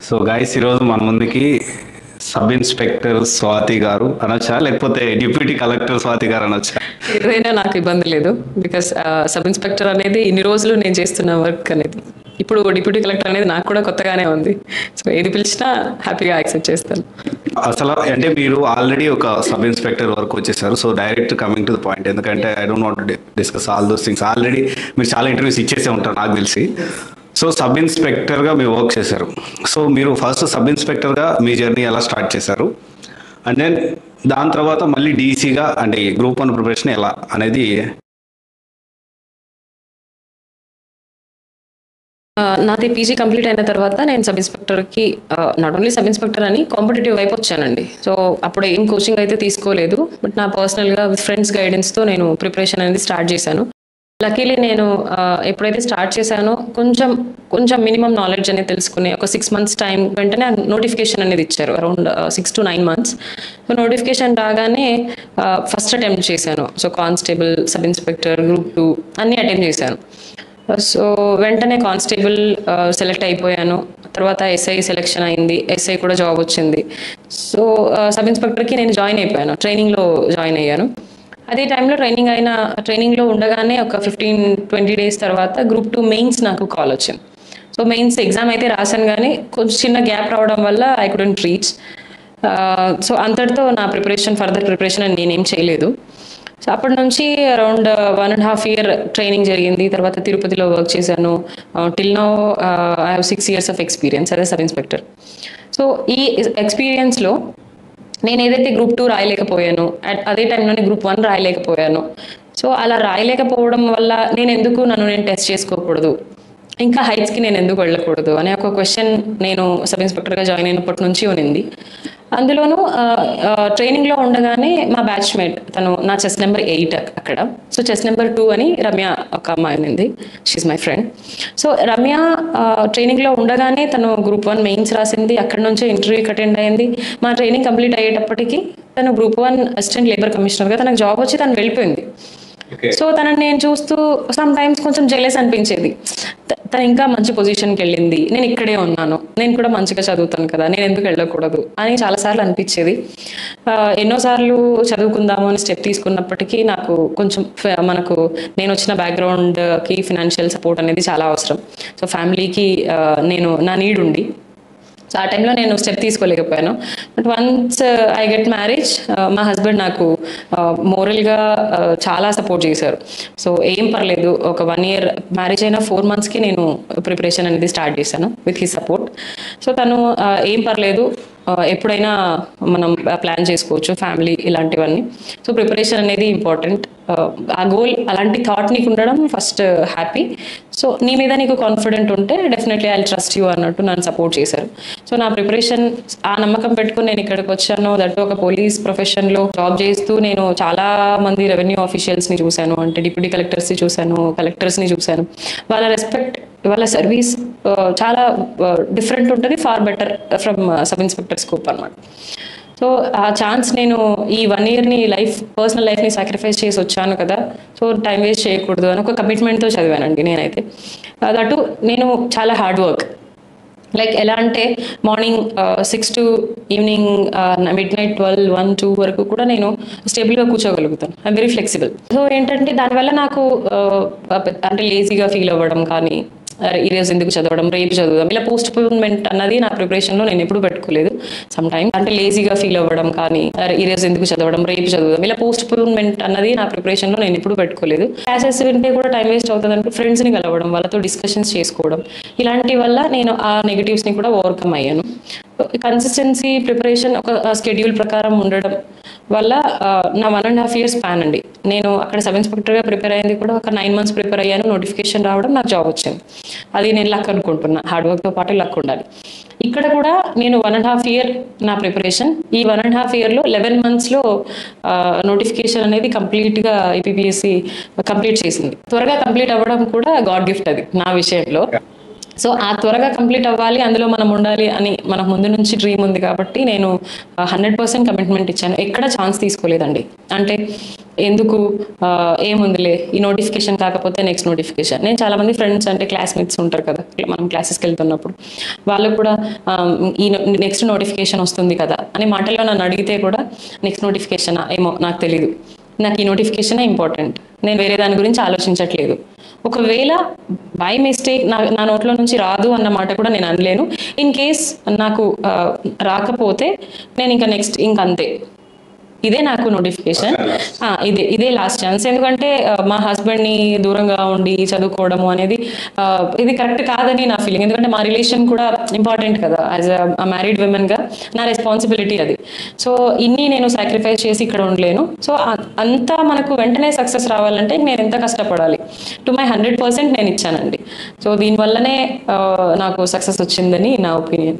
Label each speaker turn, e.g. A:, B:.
A: So guys ఈరోజు మన ముందుకి సబ్ ఇన్స్పెక్టర్ స్వాతి గారు అనొచ్చా, లేకపోతే డిప్యూటీ కలెక్టర్ స్వాతి గారు అనొచ్చా?
B: ఏదైనా నాకు ఇబ్బంది లేదు. బికాస్ సబ్ ఇన్స్పెక్టర్ అనేది ఇన్ని రోజులు నేను చేస్తున్న వర్క్ అనేది. ఇప్పుడు డిప్యూటీ కలెక్టర్ అనేది నాకు కూడా కొత్తగానే ఉంది. సో ఏది పిలిచినా హ్యాపీగా యాక్సెప్ట్ చేస్తాను.
A: అసలు అంటే మీరు ఆల్రెడీ ఒక సబ్ ఇన్స్పెక్టర్ వరకు వచ్చేసారు. So direct coming to the point, ఎందుకంటే I don't want discuss all those things. Already మీరు చాలా ఇంటర్వ్యూస్ ఇచ్చేసే ఉంటారు నాకు తెలిసి. సో సబ్ ఇన్స్పెక్టర్గా మీరు వర్క్ చేశారు. సో మీరు ఫస్ట్ సబ్ ఇన్స్పెక్టర్గా మీ జర్నీ ఎలా స్టార్ట్ చేశారు, అండ్ దెన్ దాని తర్వాత మళ్ళీ డీసీగా అంటే గ్రూప్ 1 ప్రిపరేషన్ ఎలా అనేది.
B: నాది పీజీ కంప్లీట్ అయిన తర్వాత నేను సబ్ ఇన్స్పెక్టర్కి నాట్ ఓన్లీ సబ్ ఇన్స్పెక్టర్ అని కాంపిటేటివ్ వైపు వచ్చానండి. సో అప్పుడు ఏం కోచింగ్ అయితే తీసుకోలేదు, బట్ నా పర్సనల్గా విత్ ఫ్రెండ్స్ గైడెన్స్తో నేను ప్రిపరేషన్ అనేది స్టార్ట్ చేశాను. లక్కీలీ నేను ఎప్పుడైతే స్టార్ట్ చేశానో కొంచెం కొంచెం మినిమం నాలెడ్జ్ అనేది తెలుసుకుని ఒక 6 months టైం వెంటనే నోటిఫికేషన్ అనేది ఇచ్చారు, around 6 to 9 months. So notification రాగానే ఫస్ట్ అటెంప్ట్ చేశాను. So constable, sub inspector, group 2 అన్నీ అటెంప్ట్ చేశాను. సో వెంటనే కానిస్టేబుల్ సెలెక్ట్ అయిపోయాను. తర్వాత ఎస్ఐ సెలెక్షన్ అయింది, ఎస్ఐ కూడా జాబ్ వచ్చింది. సో సబ్ ఇన్స్పెక్టర్కి నేను జాయిన్ అయిపోయాను, ట్రైనింగ్లో జాయిన్ అయ్యాను. అదే టైంలో ట్రైనింగ్లో ఉండగానే ఒక 15-20 days తర్వాత గ్రూప్ 2 మెయిన్స్ నాకు కాల్ వచ్చింది. సో మెయిన్స్ ఎగ్జామ్ అయితే రాశాను, కానీ కొంచెం చిన్న గ్యాప్ రావడం వల్ల ఐ కుడెంట్ రీచ్. సో అంతటితో నా ఫర్దర్ ప్రిపరేషన్ అని నేనేం చేయలేదు. సో అప్పటి నుంచి అరౌండ్ 1.5 year ట్రైనింగ్ జరిగింది. తర్వాత తిరుపతిలో వర్క్ చేశాను. Till now I have 6 years of experience as sub inspector. So ఈ ఎక్స్పీరియన్స్లో నేను ఏదైతే గ్రూప్ 2 రాయలేకపోయాను, అదే టైంలోనే గ్రూప్ 1 రాయలేకపోయాను. సో అలా రాయలేకపోవడం వల్ల నన్ను నేను టెస్ట్ చేసుకోకూడదు, ఇంకా హైట్స్కి నేను ఎందుకు వెళ్ళకూడదు అనే ఒక క్వశ్చన్ నేను సబ్ ఇన్స్పెక్టర్గా జాయిన్ అయినప్పటి నుంచి ఉన్నింది. అందులోనూ ట్రైనింగ్లో ఉండగానే మా బ్యాచ్మేట్, తను నా చెస్ నెంబర్ 8 అక్కడ. సో చెస్ నెంబర్ 2 అని రమ్య ఒక అమ్మాయి ఉంది, she's my friend. So Ramya ట్రైనింగ్లో ఉండగానే తను గ్రూప్ 1 మెయిన్స్ రాసింది, అక్కడ నుంచే ఇంటర్వ్యూకి అటెండ్ అయింది. మా ట్రైనింగ్ కంప్లీట్ అయ్యేటప్పటికి తను గ్రూప్ 1 అసిస్టెంట్ లేబర్ కమిషనర్గా తనకు జాబ్ వచ్చి తను వెళ్ళిపోయింది. సో తనని నేను చూస్తూ సమ్ టైమ్స్ కొంచెం జెలస్ అనిపించేది. తను ఇంకా మంచి పొజిషన్కి వెళ్ళింది, నేను ఇక్కడే ఉన్నాను, నేను కూడా మంచిగా చదువుతాను కదా, నేను ఎందుకు వెళ్ళకూడదు అని చాలాసార్లు అనిపించేది. ఎన్నోసార్లు చదువుకుందాము అని స్టెప్ తీసుకున్నప్పటికీ నాకు కొంచెం నేను వచ్చిన బ్యాక్గ్రౌండ్కి ఫినాన్షియల్ సపోర్ట్ అనేది చాలా అవసరం. సో ఫ్యామిలీకి నా నీడ్ ఉండి, సో ఆ టైంలో నేను స్టెప్ తీసుకోలేకపోయాను. But once I get marriage, మా హస్బెండ్ నాకు మోరల్గా చాలా సపోర్ట్ చేశారు. సో ఏం పర్లేదు, ఒక 1 year మ్యారేజ్ అయిన 4 monthsకి నేను ప్రిపరేషన్ అనేది స్టార్ట్ చేశాను విత్ హిస్ సపోర్ట్. సో తను ఏం పర్లేదు, ఎప్పుడైనా మనం ప్లాన్ చేసుకోవచ్చు, ఫ్యామిలీ ఇలాంటివన్నీ. సో ప్రిపరేషన్ అనేది ఇంపార్టెంట్. ఆ గోల్, అలాంటి థాట్ నీకు ఉండడం ఫస్ట్ హ్యాపీ. సో నీ మీద నీకు కాన్ఫిడెంట్ ఉంటే డెఫినెట్లీ ఐ ట్రస్ట్ యూ అన్నట్టు నన్ను సపోర్ట్ చేశారు. సో నా ప్రిపరేషన్, ఆ నమ్మకం పెట్టుకుని నేను ఇక్కడికి వచ్చాను. దట్ ఒక పోలీస్ ప్రొఫెషన్లో జాబ్ చేస్తూ నేను చాలా మంది రెవెన్యూ ఆఫీషియల్స్ని చూశాను, అంటే డిప్యూటీ కలెక్టర్స్ని చూశాను, కలెక్టర్స్ని చూశాను. వాళ్ళ రెస్పెక్ట్, వాళ్ళ సర్వీస్ చాలా డిఫరెంట్ ఉంటుంది, far better from sub inspector scope అన్నమాట. సో ఆ ఛాన్స్ నేను ఈ 1 yearని పర్సనల్ లైఫ్ని సాక్రిఫైస్ చేసి వచ్చాను కదా, సో టైం వేస్ట్ చేయకూడదు అని ఒక కమిట్మెంట్తో చదివానండి నేనైతే. దట్టు నేను చాలా హార్డ్ వర్క్, లైక్ ఎలా అంటే మార్నింగ్ 6 to ఈవినింగ్ midnight 12-1-2 వరకు కూడా నేను స్టేబుల్గా కూర్చోగలుగుతాను. I'm very flexible. సో ఏంటంటే దానివల్ల నాకు అంటే లేజీగా ఫీల్ అవ్వడం కానీ, ఈరోజు ఎందుకు చదవడం, రేపు చదువుదాం, ఇలా పోస్ట్ పోన్మెంట్ అన్నది నా ప్రిపరేషన్లో నేను ఎప్పుడు పెట్టుకోలేదు. సమ్ టైమ్స్ అంటే లేజీగా ఫీల్ అవ్వడం కానీ, ఈరోజు ఎందుకు చదవడం, రేపు చదువుదాం, ఇలా పోస్ట్ పోన్మెంట్ అన్నది నా ప్రిపరేషన్లో నేను ఎప్పుడు పెట్టుకోలేదు. క్లాసెస్ వింటే కూడా టైం వేస్ట్ అవుతుంది అంటే ఫ్రెండ్స్ని కలవడం, వాళ్ళతో డిస్కషన్స్ చేసుకోవడం, ఇలాంటి వల్ల నేను ఆ నెగిటివ్స్ని కూడా ఓవర్కమ్ అయ్యాను. కన్సిస్టెన్సీ, ప్రిపరేషన్, ఒక స్కెడ్యూల్ ప్రకారం ఉండడం వల్ల నా 1.5 years స్పాన్ అండి. నేను అక్కడ సబ్ ఇన్స్పెక్టర్గా ప్రిపేర్ అయ్యింది కూడా ఒక 9 months ప్రిపేర్ అయ్యాను. నోటిఫికేషన్ రావడం, నాకు జాబ్ వచ్చింది. అది నేను లక్ అనుకుంటున్నా, హార్డ్ వర్క్తో పాటు లక్ ఉండాలి. ఇక్కడ కూడా నేను 1.5 year నా ప్రిపరేషన్, ఈ 1.5 yearలో 11 monthsలో నోటిఫికేషన్ అనేది కంప్లీట్గా IPPSC కంప్లీట్ చేసింది. త్వరగా కంప్లీట్ అవ్వడం కూడా గాడ్ గిఫ్ట్ అది నా విషయంలో. సో ఆ త్వరగా కంప్లీట్ అవ్వాలి, అందులో మనం ఉండాలి అని మన ముందు నుంచి డ్రీమ్ ఉంది కాబట్టి నేను 100% కమిట్మెంట్ ఇచ్చాను. ఎక్కడ ఛాన్స్ తీసుకోలేదండి. అంటే ఎందుకు ఏముందిలే ఈ నోటిఫికేషన్ కాకపోతే నెక్స్ట్ నోటిఫికేషన్. నేను చాలామంది ఫ్రెండ్స్ అంటే క్లాస్మేట్స్ ఉంటారు కదా, మనం క్లాసెస్కి వెళ్తున్నప్పుడు వాళ్ళకు కూడా ఈ నెక్స్ట్ నోటిఫికేషన్ వస్తుంది కదా అనే మాటల్లో నన్ను అడిగితే కూడా నెక్స్ట్ నోటిఫికేషనా ఏమో నాకు తెలీదు, నాకు ఈ నోటిఫికేషనే ఇంపార్టెంట్, నేను వేరే దాని గురించి ఆలోచించట్లేదు. ఒకవేళ బై మిస్టేక్ నా నోట్లో నుంచి రాదు అన్న మాట కూడా నేను అనలేను. ఇన్ కేస్ నాకు రాకపోతే నేను ఇంకా నెక్స్ట్ ఇంకంతే, ఇదే నాకు నోటిఫికేషన్, ఇదే లాస్ట్ ఛాన్స్. ఎందుకంటే మా హస్బెండ్ని దూరంగా ఉండి చదువుకోవడము అనేది ఇది కరెక్ట్ కాదని నా ఫీలింగ్. ఎందుకంటే మా రిలేషన్ కూడా ఇంపార్టెంట్ కదా, యాజ్ అ మ్యారీడ్ విమెన్గా నా రెస్పాన్సిబిలిటీ అది. సో ఇన్ని నేను సాక్రిఫైస్ చేసి ఇక్కడ ఉండలేను. సో అంతా మనకు వెంటనే సక్సెస్ రావాలంటే నేను ఎంత కష్టపడాలి, టు మై 100% నేను ఇచ్చానండి. సో దీనివల్లనే నాకు సక్సెస్ వచ్చిందని నా ఒపీనియన్.